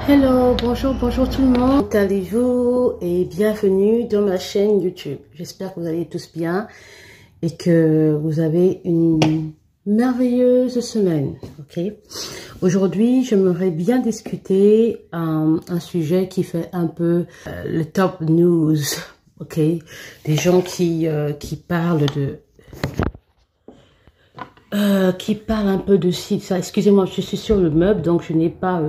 Hello, bonjour tout le monde. Comment allez-vous et bienvenue dans ma chaîne YouTube. J'espère que vous allez tous bien et que vous avez une merveilleuse semaine. Ok. Aujourd'hui, j'aimerais bien discuter un sujet qui fait un peu le top news. Ok. Des gens qui parlent de qui parle un peu de ça. Excusez-moi, je suis sur le meuble, donc je n'ai pas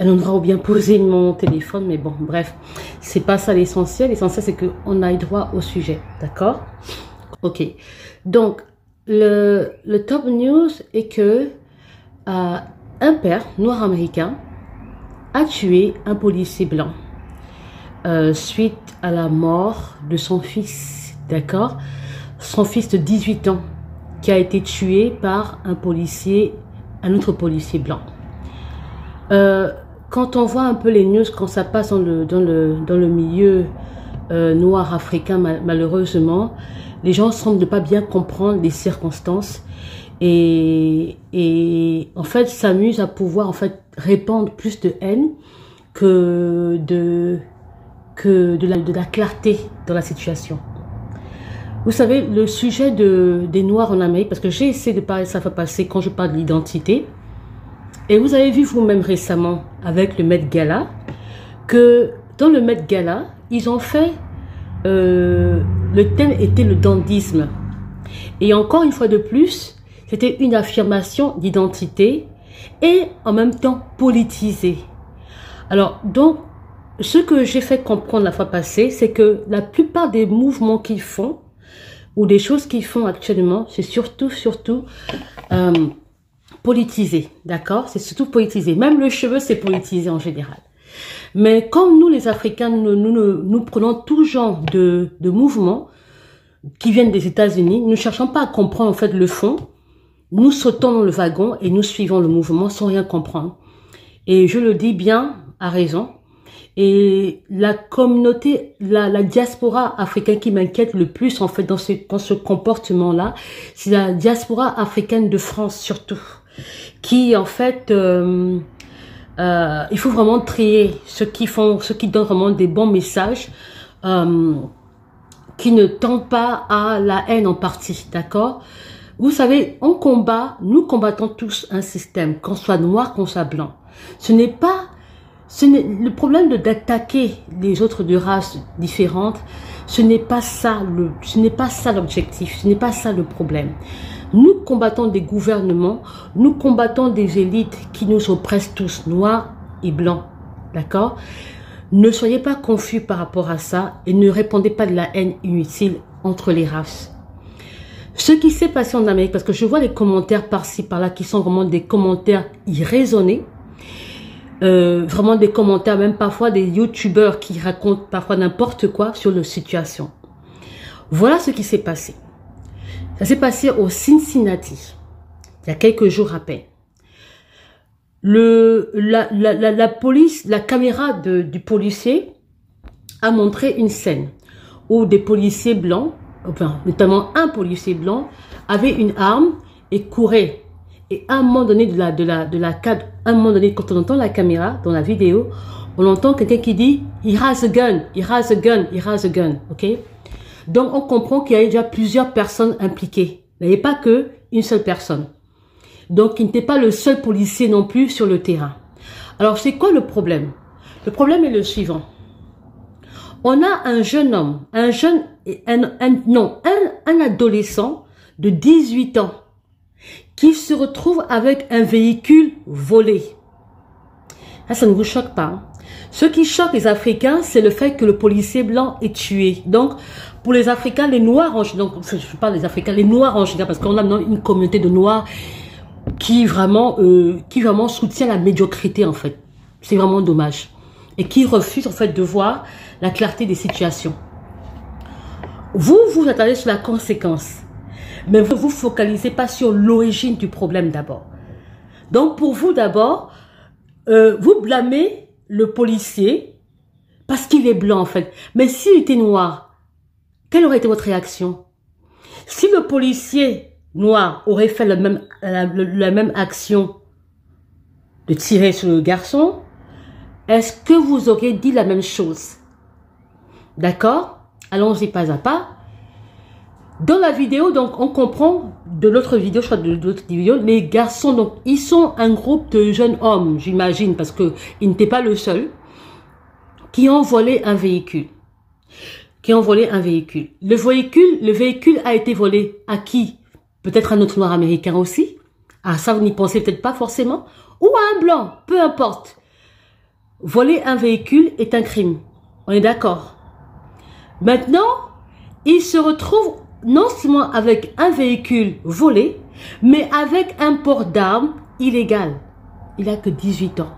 un endroit où bien poser mon téléphone, mais bon, bref, c'est pas ça l'essentiel. L'essentiel, c'est qu'on aille droit au sujet, d'accord? Ok, donc, le top news est que un père noir américain a tué un policier blanc suite à la mort de son fils, d'accord? Son fils de 18 ans, qui a été tué par un autre policier blanc. Quand on voit un peu les news, quand ça passe dans le milieu noir africain, malheureusement, les gens semblent ne pas bien comprendre les circonstances et en fait s'amusent à pouvoir en fait répandre plus de haine que de la clarté dans la situation. Vous savez, le sujet des Noirs en Amérique, parce que j'ai essayé de parler, ça va passer quand je parle de l'identité. Et vous avez vu vous-même récemment, avec le Met Gala, que dans le Met Gala, ils ont fait, le thème était le dandysme. Et encore une fois de plus, c'était une affirmation d'identité et en même temps politisée. Alors, donc, ce que j'ai fait comprendre la fois passée, c'est que la plupart des mouvements qu'ils font, ou des choses qu'ils font actuellement, c'est surtout politisé, d'accord? C'est surtout politisé. Même le cheveu, c'est politisé en général. Mais comme nous, les Africains, nous prenons tout genre de mouvements qui viennent des États-Unis, nous ne cherchons pas à comprendre en fait le fond. Nous sautons dans le wagon et nous suivons le mouvement sans rien comprendre. Et je le dis bien, à raison. Et la communauté, la diaspora africaine qui m'inquiète le plus en fait dans ce comportement-là, c'est la diaspora africaine de France surtout, qui en fait, il faut vraiment trier ceux qui donnent vraiment des bons messages, qui ne tendent pas à la haine en partie, d'accord? Vous savez, nous combattons tous un système, qu'on soit noir, qu'on soit blanc. Le problème d'attaquer les autres de races différentes, ce n'est pas ça l'objectif, ce n'est pas ça le problème. Nous combattons des gouvernements, nous combattons des élites qui nous oppressent tous, noirs et blancs, d'accord? Ne soyez pas confus par rapport à ça et ne répandez pas de la haine inutile entre les races. Ce qui s'est passé en Amérique, parce que je vois des commentaires par-ci, par-là, qui sont vraiment des commentaires irraisonnés, vraiment des commentaires, même parfois des youtubeurs qui racontent parfois n'importe quoi sur la situation. Voilà ce qui s'est passé. Ça s'est passé au Cincinnati, il y a quelques jours à peine. La police, la caméra du policier a montré une scène où des policiers blancs, enfin, notamment un policier blanc, avait une arme et courait. Et à un moment donné à un moment donné, quand on entend la caméra dans la vidéo, on entend quelqu'un qui dit « He has a gun, he has a gun, he has a gun ». Ok? Donc on comprend qu'il y a déjà plusieurs personnes impliquées. Il n'y avait pas qu'une seule personne. Donc il n'était pas le seul policier non plus sur le terrain. Alors c'est quoi le problème? Le problème est le suivant. On a un jeune homme, un adolescent de 18 ans qui se retrouve avec un véhicule volé. Ça ne vous choque pas, hein? Ce qui choque les Africains, c'est le fait que le policier blanc est tué. Donc, pour les Africains, les Noirs, donc, je parle des Africains, les Noirs en général, parce qu'on a maintenant une communauté de Noirs qui vraiment soutient la médiocrité, en fait. C'est vraiment dommage. Et qui refuse, en fait, de voir la clarté des situations. Vous attardez sur la conséquence. Mais vous ne vous focalisez pas sur l'origine du problème d'abord. Donc pour vous d'abord, vous blâmez le policier parce qu'il est blanc en fait. Mais s'il était noir, quelle aurait été votre réaction? Si le policier noir aurait fait la même action de tirer sur le garçon, est-ce que vous auriez dit la même chose? D'accord? Allons-y pas à pas. Dans la vidéo, donc, on comprend de l'autre vidéo, je crois de l'autre vidéo, les garçons, donc, ils sont un groupe de jeunes hommes, j'imagine, parce que ils n'étaient pas le seul, qui ont volé un véhicule. Le véhicule a été volé à qui? Peut-être un autre noir américain aussi. Ah, ça, vous n'y pensez peut-être pas forcément. Ou à un blanc, peu importe. Voler un véhicule est un crime. On est d'accord? Maintenant, ils se retrouvent non seulement avec un véhicule volé, mais avec un port d'armes illégal. Il n'a que 18 ans.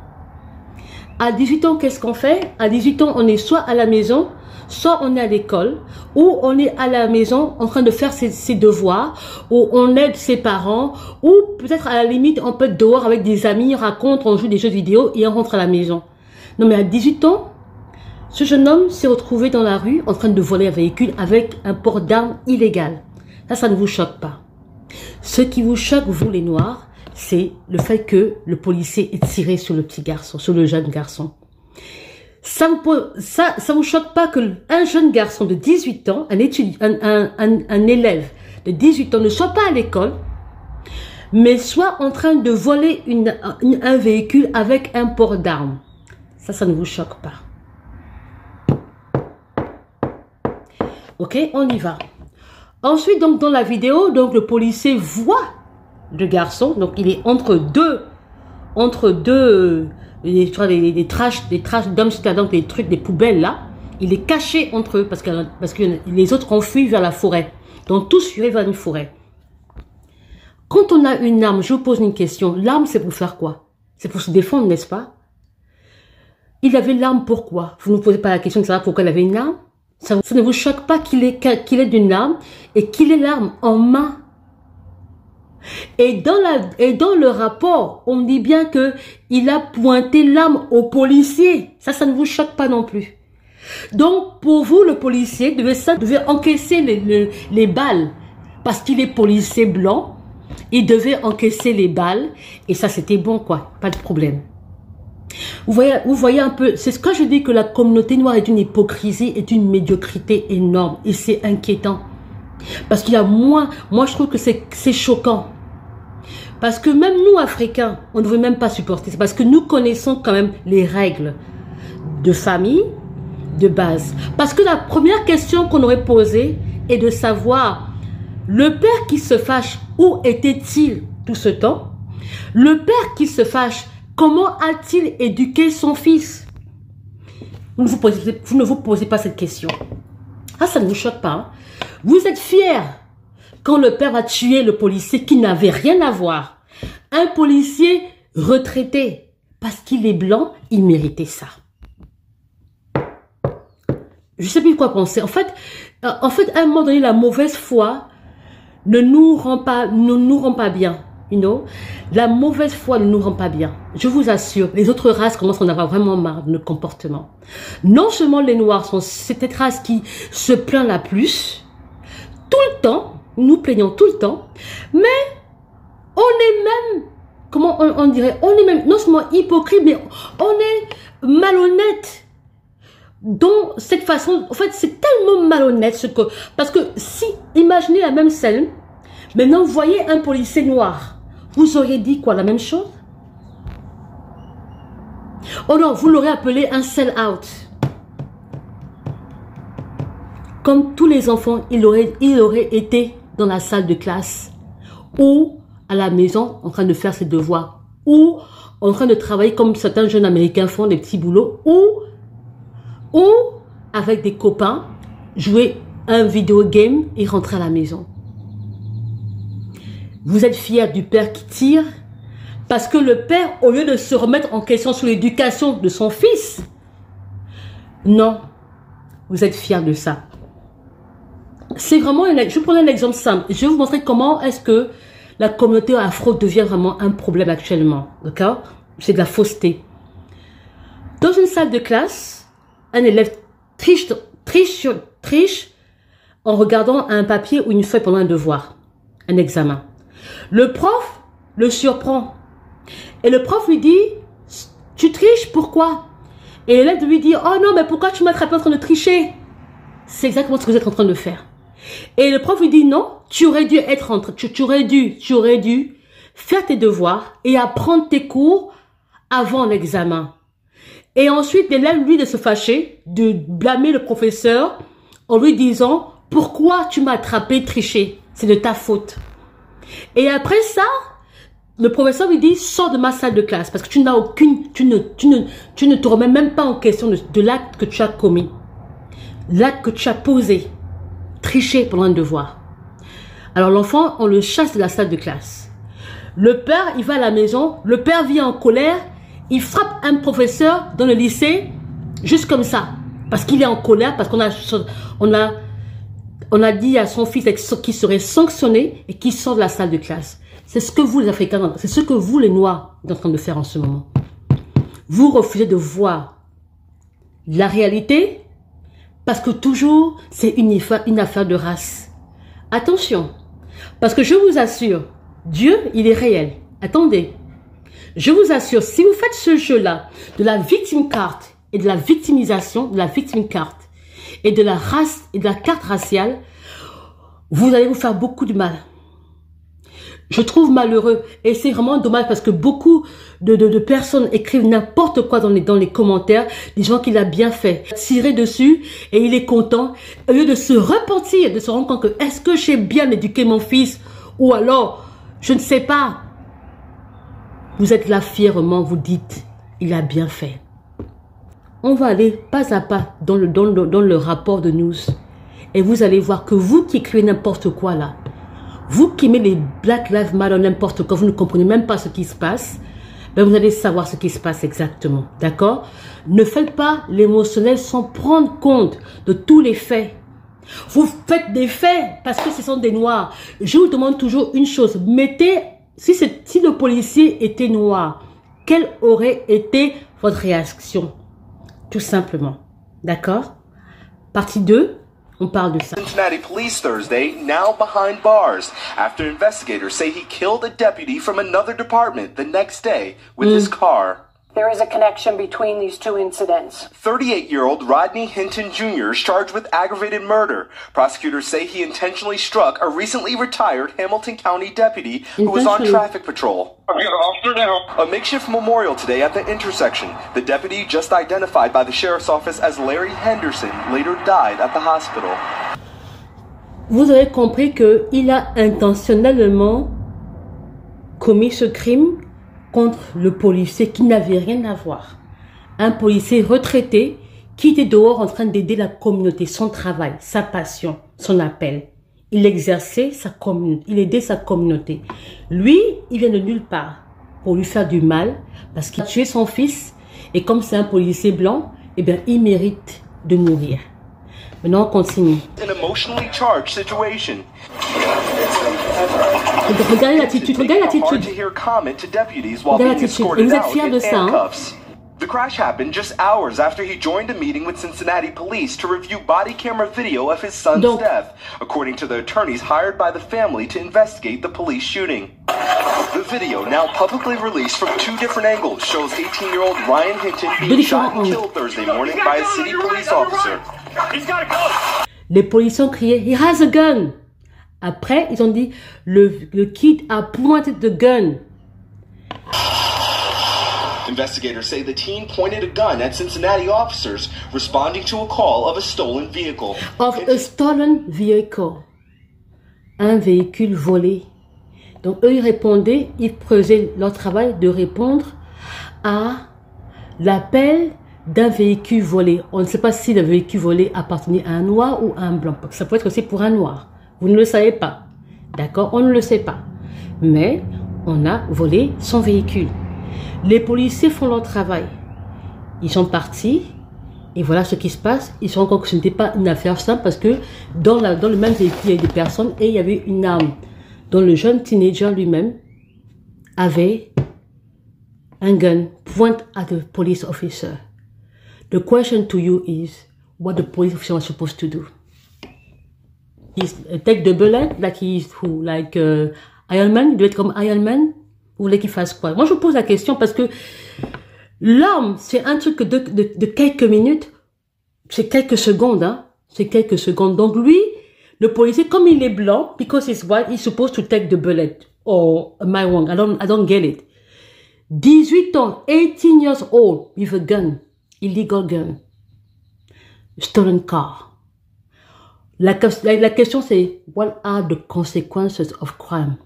À 18 ans, qu'est-ce qu'on fait? À 18 ans, on est soit à la maison, soit on est à l'école, ou on est à la maison en train de faire ses devoirs, ou on aide ses parents, ou peut-être à la limite, on peut être dehors avec des amis, on raconte, on joue des jeux vidéo et on rentre à la maison. Non, mais à 18 ans, ce jeune homme s'est retrouvé dans la rue en train de voler un véhicule avec un port d'armes illégal. Ça ne vous choque pas. Ce qui vous choque, vous les Noirs, c'est le fait que le policier ait tiré sur le petit garçon, sur le jeune garçon. Ça vous choque pas que un jeune garçon de 18 ans, un élève de 18 ans ne soit pas à l'école, mais soit en train de voler un véhicule avec un port d'armes. Ça ne vous choque pas. Ok, on y va. Ensuite, donc, dans la vidéo, donc, le policier voit le garçon. Donc, il est entre deux, des trash dumpsters, donc des trucs, des poubelles là. Il est caché entre eux parce que les autres ont fui vers la forêt. Donc, tous fuiraient vers une forêt. Quand on a une arme, je vous pose une question. L'arme, c'est pour faire quoi? C'est pour se défendre, n'est-ce pas? Il avait l'arme pourquoi? Vous ne vous posez pas la question de savoir pourquoi il avait une arme? Ça ne vous choque pas qu'il ait d'une arme et qu'il ait l'arme en main? Et dans le rapport, on dit bien que il a pointé l'arme au policier. Ça ne vous choque pas non plus. Donc, pour vous, le policier devait encaisser les balles. Parce qu'il est policier blanc, il devait encaisser les balles. Et ça, c'était bon, quoi. Pas de problème. Vous voyez un peu, c'est ce que je dis, que la communauté noire est d'une hypocrisie et d'une médiocrité énorme. Et c'est inquiétant. Parce qu'il y a moi je trouve que c'est choquant. Parce que même nous, Africains, on ne devrait même pas supporter. C'est parce que nous connaissons quand même les règles de famille, de base. Parce que la première question qu'on aurait posée est de savoir, le père qui se fâche, où était-il tout ce temps? Le père qui se fâche, comment a-t-il éduqué son fils? Vous ne vous posez pas cette question. Ah, ça ne vous choque pas. Hein? Vous êtes fiers quand le père a tué le policier qui n'avait rien à voir. Un policier retraité. Parce qu'il est blanc, il méritait ça. Je ne sais plus quoi penser. En fait, à un moment donné, la mauvaise foi ne nous rend pas bien. You know? La mauvaise foi ne nous rend pas bien. Je vous assure, les autres races commencent à en avoir vraiment marre de notre comportement. Non seulement les Noirs sont cette race qui se plaint la plus, tout le temps, nous plaignons tout le temps, mais on est même, comment on dirait, on est même non seulement hypocrite, mais on est malhonnête. Donc, cette façon, en fait, c'est tellement malhonnête parce que si, imaginez la même scène, maintenant, vous voyez un policier noir. Vous auriez dit quoi? La même chose? Oh non, vous l'aurez appelé un sell-out. Comme tous les enfants, il aurait été dans la salle de classe ou à la maison en train de faire ses devoirs ou en train de travailler comme certains jeunes américains font des petits boulots ou avec des copains, jouer un vidéo game et rentrer à la maison. Vous êtes fiers du père qui tire parce que le père, au lieu de se remettre en question sur l'éducation de son fils, non, vous êtes fiers de ça. C'est vraiment, je vous prends un exemple simple. Je vais vous montrer comment est-ce que la communauté afro devient vraiment un problème actuellement. D'accord? C'est de la fausseté. Dans une salle de classe, un élève triche en regardant un papier ou une feuille pendant un devoir, un examen. Le prof le surprend. Et le prof lui dit, tu triches, pourquoi? Et l'élève lui dit, oh non, mais pourquoi tu m'as attrapé en train de tricher? C'est exactement ce que vous êtes en train de faire. Et le prof lui dit, non, tu aurais dû tu aurais dû faire tes devoirs et apprendre tes cours avant l'examen. Et ensuite, l'élève, lui, de se fâcher, de blâmer le professeur en lui disant, pourquoi tu m'as attrapé tricher? C'est de ta faute. Et après ça, le professeur lui dit, sors de ma salle de classe parce que tu n'as aucune, tu ne te remets même pas en question de l'acte que tu as commis. L'acte que tu as posé. Tricher pendant un devoir. Alors l'enfant, on le chasse de la salle de classe. Le père, il va à la maison, le père vient en colère, il frappe un professeur dans le lycée, juste comme ça. Parce qu'il est en colère, parce qu'on a dit à son fils qu'il serait sanctionné et qu'il sort de la salle de classe. C'est ce que vous, les Africains, c'est ce que vous, les Noirs, êtes en train de faire en ce moment. Vous refusez de voir la réalité parce que toujours, c'est une affaire de race. Attention, parce que je vous assure, Dieu, il est réel. Attendez, je vous assure, si vous faites ce jeu-là de la victime card et de la victimisation, de la victime card et de la race et de la carte raciale, vous allez vous faire beaucoup de mal. Je trouve malheureux et c'est vraiment dommage parce que beaucoup de personnes écrivent n'importe quoi dans les commentaires, des gens qui l'a bien fait, tirer dessus et il est content, au lieu de se repentir, de se rendre compte que est-ce que j'ai bien éduqué mon fils ou alors, je ne sais pas. Vous êtes là fièrement, vous dites, il a bien fait. On va aller pas à pas dans le rapport de news et vous allez voir que vous qui écrivez n'importe quoi là, vous qui mettez les Black Lives Matter n'importe quoi, vous ne comprenez même pas ce qui se passe, ben vous allez savoir ce qui se passe exactement, d'accord? Ne faites pas l'émotionnel sans prendre compte de tous les faits. Vous faites des faits parce que ce sont des noirs. Je vous demande toujours une chose, mettez, si le policier était noir, quelle aurait été votre réaction? Tout simplement, d'accord? Partie 2. On parle de ça. Cincinnati police Thursday, now behind bars, after investigators say he killed a deputy from another department the next day with his car. There is a connection between these two incidents. 38-year-old Rodney Hinton Jr. is charged with aggravated murder. Prosecutors say he intentionally struck a recently retired Hamilton County deputy who was on traffic patrol. A makeshift memorial today at the intersection. The deputy, just identified by the sheriff's office as Larry Henderson, later died at the hospital. Vous avez compris qu'il a intentionnellement commis ce crime contre le policier qui n'avait rien à voir. Un policier retraité qui était dehors en train d'aider la communauté, son travail, sa passion, son appel. Il exerçait sa communauté, il aidait sa communauté. Lui, il vient de nulle part pour lui faire du mal parce qu'il a tué son fils et comme c'est un policier blanc, eh bien, il mérite de mourir. Maintenant, on continue. Regardez l'attitude, regarde l'attitude. Regarde l'attitude. Et vous êtes fiers de ça, hein? The crash happened just hours after he joined a meeting with Cincinnati police to review body camera video of his son's death, according to the attorneys hired by the family to investigate the police shooting. The video, now publicly released from two different angles, shows 18-year-old Ryan Hinton being shot and killed Thursday morning by a city police officer. Les policiers ont crié, he has a gun. Après, ils ont dit, le kid a pointé the gun. Investigators say the teen pointed a gun at Cincinnati officers responding to a call of a stolen vehicle. Un véhicule volé. Donc eux, ils répondaient, ils faisaient leur travail de répondre à l'appel d'un véhicule volé. On ne sait pas si le véhicule volé appartenait à un noir ou à un blanc. Ça peut être aussi pour un noir. Vous ne le savez pas. D'accord? On ne le sait pas. Mais on a volé son véhicule. Les policiers font leur travail. Ils sont partis et voilà ce qui se passe. Ils se rendent compte que ce n'était pas une affaire simple parce que dans le même véhicule, il y avait des personnes et il y avait une arme dont le jeune teenager lui-même avait un gun point at the police officer. The question to you is what the police officer was supposed to do. He's take the bullet like he's who, like Iron Man. Il doit être comme Iron Man. Vous voulez qu'il fasse quoi? Moi, je vous pose la question parce que L'arme, c'est un truc de quelques minutes, c'est quelques secondes, hein. C'est quelques secondes. Donc lui, le policier, comme il est blanc, because he's white, he's supposed to take the bullet. Or am I wrong? I don't get it. 18 ans, 18 years old, with a gun, illegal gun, stolen car. La question c'est, what are the consequences of crime?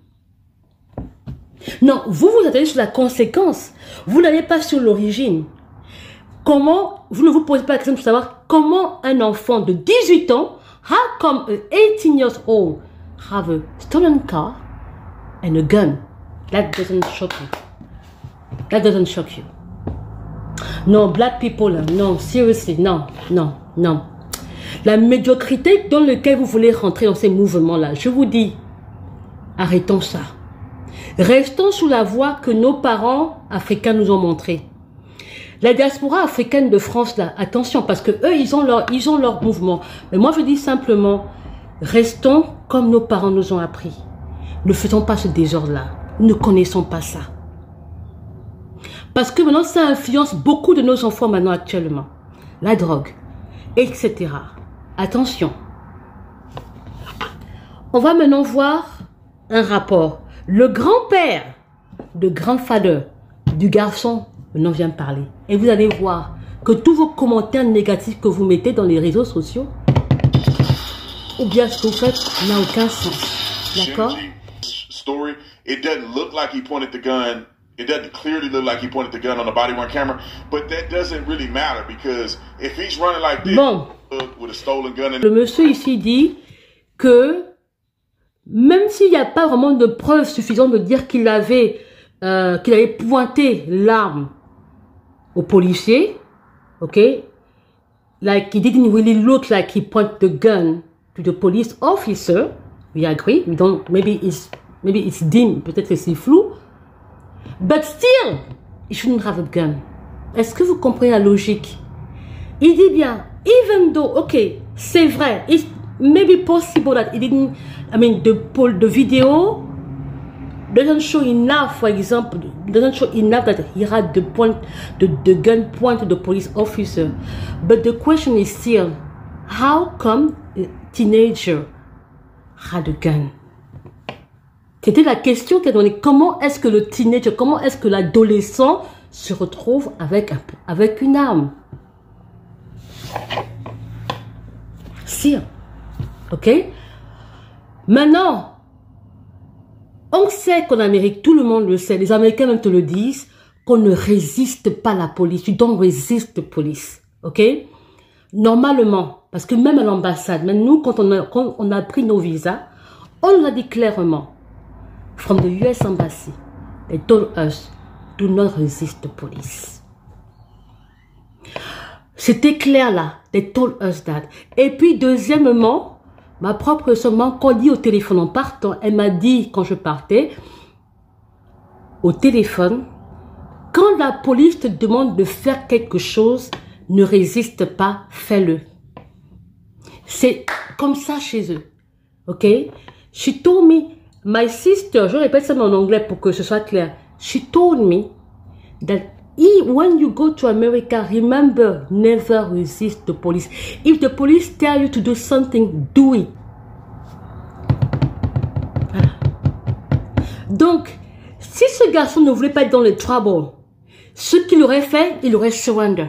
Non, vous attendez sur la conséquence. Vous n'allez pas sur l'origine. Comment, vous ne vous posez pas la question pour savoir comment un enfant de 18 ans, how come a 18 years old have a stolen car and a gun? That doesn't shock you. That doesn't shock you. Non, black people, non, seriously, non. La médiocrité dans laquelle vous voulez rentrer dans ces mouvements-là, je vous dis, arrêtons ça. Restons sous la voie que nos parents africains nous ont montrée. La diaspora africaine de France, là, attention, parce que eux, ils ont leur mouvement. Mais moi, je dis simplement, restons comme nos parents nous ont appris. Ne faisons pas ce désordre-là. Ne connaissons pas ça. Parce que maintenant, ça influence beaucoup de nos enfants maintenant actuellement. La drogue, etc. Attention. On va maintenant voir un rapport. Le grand-père, le grandfather du garçon maintenant vient parler. Et vous allez voir que tous vos commentaires négatifs que vous mettez dans les réseaux sociaux, ou bien ce que vous faites, n'a aucun sens. D'accord? Story, it doesn't look like he pointed the gun. It doesn't clearly look like he pointed the gun on the body-worn camera, but that doesn't really matter because if he's running like this with a stolen gun. Le monsieur ici dit que même s'il n'y a pas vraiment de preuves suffisantes de dire qu'il avait pointé l'arme au policier, okay, like he didn't really look like he pointed the gun to the police officer. We agree. We don't. Maybe it's dim. Peut-être que c'est flou. But still, he shouldn't have a gun. Est-ce que vous comprenez la logique? Il dit bien, even though, okay, c'est vrai, it's maybe possible that he didn't, I mean, the video doesn't show enough, for example, doesn't show enough that he had the gun point to the police officer. But the question is still, how come a teenager had a gun? C'était la question qui est donnée. Comment est-ce que le teenager, comment est-ce que l'adolescent se retrouve avec une arme? Si. Ok? Maintenant, on sait qu'en Amérique, tout le monde le sait, les Américains même te le disent, qu'on ne résiste pas à la police. You don't resist the police. Ok? Normalement, parce que même à l'ambassade, même nous, quand on a pris nos visas, on nous a dit clairement, from the US Embassy, they told us, do not resist the police. C'était clair là, they told us that. Et puis deuxièmement, ma propre sœur m'a encore dit au téléphone en partant, elle m'a dit quand je partais, au téléphone, quand la police te demande de faire quelque chose, ne résiste pas, fais-le. C'est comme ça chez eux, ok? She told me, my sister, je répète ça en anglais pour que ce soit clair. She told me that when you go to America, remember, never resist the police. If the police tell you to do something, do it. Voilà. Donc, si ce garçon ne voulait pas être dans le trouble, ce qu'il aurait fait, il aurait surrender.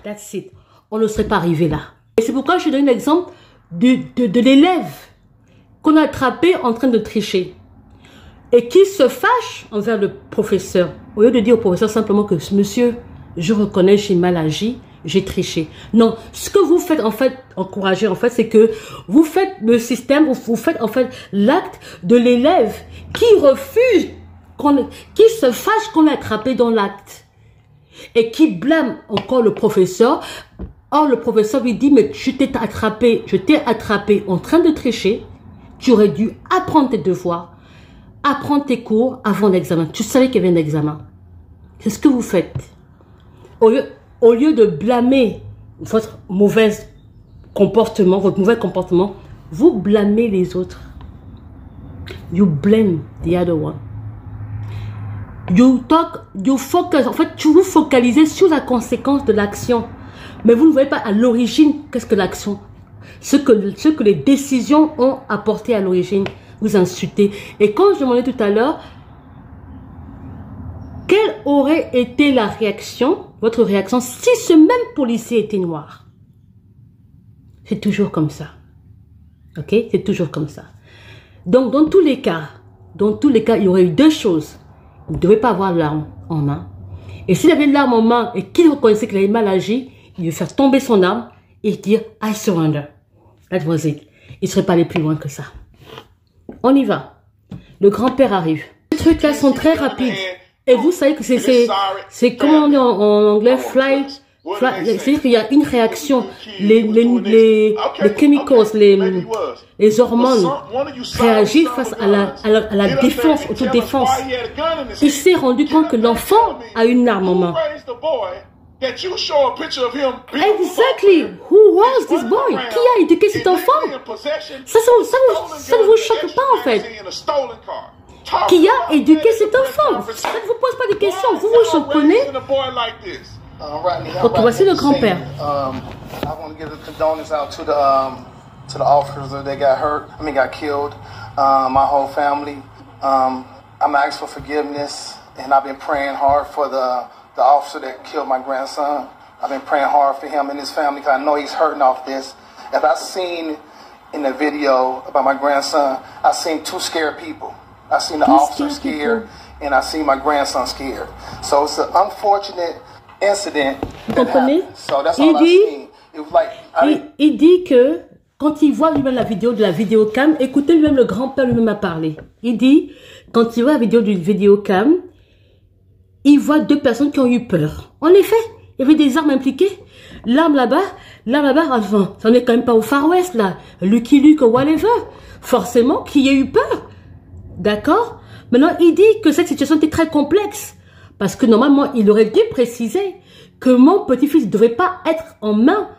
That's it. On ne serait pas arrivé là. Et c'est pourquoi je donne l'exemple de l'élève qu'on a attrapé en train de tricher et qui se fâche envers le professeur au lieu de dire au professeur simplement que monsieur, je reconnais, j'ai mal agi, j'ai triché. Non, ce que vous faites en fait, encourager en fait, c'est que vous faites le système, vous faites en fait l'acte de l'élève qui refuse, qui se fâche qu'on l'a attrapé dans l'acte et qui blâme encore le professeur. Or le professeur lui dit, mais je t'ai attrapé en train de tricher. Tu aurais dû apprendre tes devoirs, apprendre tes cours avant l'examen. Tu savais qu'il y avait un examen. C'est ce que vous faites. Au lieu de blâmer votre mauvais comportement, vous blâmez les autres. You blame the other one. you focus. En fait, vous focalisez sur la conséquence de l'action. Mais vous ne voyez pas à l'origine qu'est-ce que l'action. Ce que les décisions ont apporté à l'origine. Vous insultez. Et comme je demandais tout à l'heure, quelle aurait été la réaction, votre réaction, si ce même policier était noir? C'est toujours comme ça. Ok? C'est toujours comme ça. Donc, dans tous les cas, il y aurait eu deux choses. Il ne devait pas avoir l'arme en main. Et s'il avait l'arme en main et qu'il reconnaissait qu'il avait mal agi, il devait faire tomber son arme et dire « I surrender ». That was it. Il ne serait pas allé plus loin que ça. On y va. Le grand-père arrive. Les trucs là sont très rapides. Et vous savez que c'est comment on dit en anglais, c'est-à-dire qu'il y a une réaction. Les chemicals, les hormones réagissent face à la défense, autodéfense. Il s'est rendu compte que l'enfant a une arme en main. Exactly. Who was this boy? Qui a éduqué cet enfant? Ça ne vous choque pas en fait. Qui a éduqué cet enfant? Ça ne vous pose pas de questions. Vous vous surprenez? Donc voici le grand-père. I want to give the condolences out to the officers that got hurt. Got killed. My whole family. I'm asking for forgiveness, and I've been praying hard for the officer that killed my grandson. I've been praying hard for him and his family because I know he's hurting off this. As I seen in the video about my grandson, I seen two scared people. I seen the officer scared, and I seen my grandson scared. So it's an unfortunate incident. Vous comprenez? So that's all I seen. It was like il dit que quand il voit lui-même la vidéo de la vidéocam, écoutez lui-même le grand-père lui-même a parlé. Il dit quand il voit la vidéo du vidéocam, il voit deux personnes qui ont eu peur. En effet, il y avait des armes impliquées. L'arme là-bas, enfin, ça n'est quand même pas au Far West là, Lucky Luke ou whatever. Forcément, qu'il y ait eu peur. D'accord? Maintenant, il dit que cette situation était très complexe. Parce que normalement, il aurait dû préciser que mon petit-fils ne devrait pas être en main,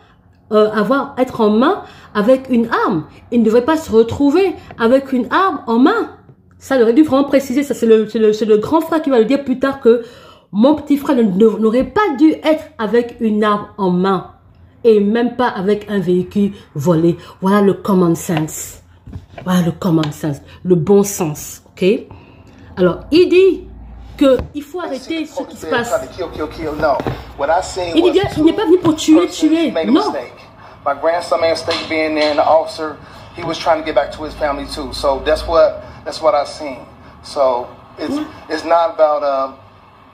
être en main avec une arme. Il ne devrait pas se retrouver avec une arme en main. Ça, il aurait dû vraiment préciser. Ça, c'est le grand frère qui va le dire plus tard que mon petit frère n'aurait pas dû être avec une arme en main. Et même pas avec un véhicule volé. Voilà le common sense. Voilà le common sense. Le bon sens. Ok? Alors, il dit qu'il faut arrêter ce qui se passe. Il dit qu'il n'est pas venu pour tuer. Non. My grandson made a mistake being there, and the officer, he was trying to get back to his family too. So that's what I seen. So it's not about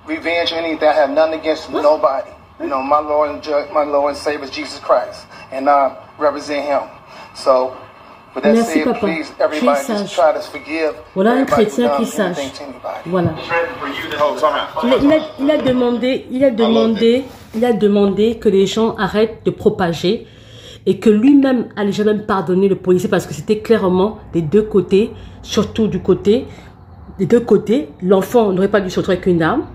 revenge or anything. I have nothing against nobody. You know, my Lord and Savior is Jesus Christ, and I represent Him. So. Merci papa. Très sage. Voilà un chrétien qui sache. Voilà. Il a demandé que les gens arrêtent de propager et que lui-même allait jamais pardonner le policier parce que c'était clairement des deux côtés, surtout des deux côtés. L'enfant n'aurait pas dû se retrouver avec une arme.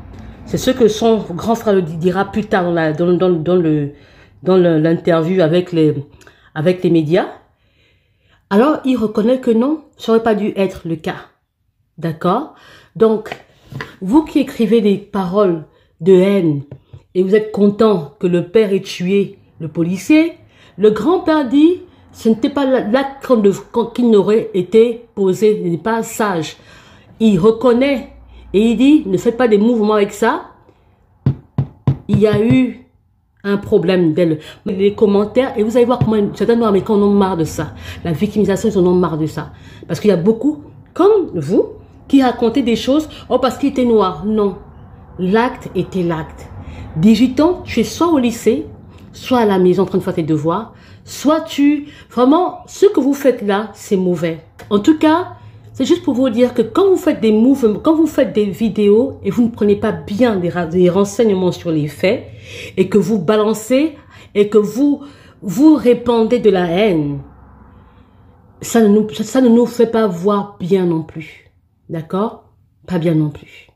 C'est ce que son grand frère le dira plus tard dans l'interview avec les médias. Alors, il reconnaît que non, ça n'aurait pas dû être le cas. D'accord? Donc, vous qui écrivez des paroles de haine et vous êtes content que le père ait tué le policier, le grand-père dit, ce n'était pas l'acte qui n'aurait été posé, il n'est pas sage. Il reconnaît et il dit, ne faites pas des mouvements avec ça. Il y a eu un problème d'elle. Les commentaires, et vous allez voir comment certains Nord-Américains en ont marre de ça. La victimisation, ils en ont marre de ça. Parce qu'il y a beaucoup, comme vous, qui racontaient des choses, oh parce qu'il était noir. Non, l'acte était l'acte. 18 ans, tu es soit au lycée, soit à la maison en train de faire tes devoirs, soit vraiment, ce que vous faites là, c'est mauvais. En tout cas, c'est juste pour vous dire que quand vous faites des mouvements, quand vous faites des vidéos et vous ne prenez pas bien des renseignements sur les faits et que vous balancez et que vous répandez de la haine, ça ne nous fait pas voir bien non plus. D'accord? Pas bien non plus.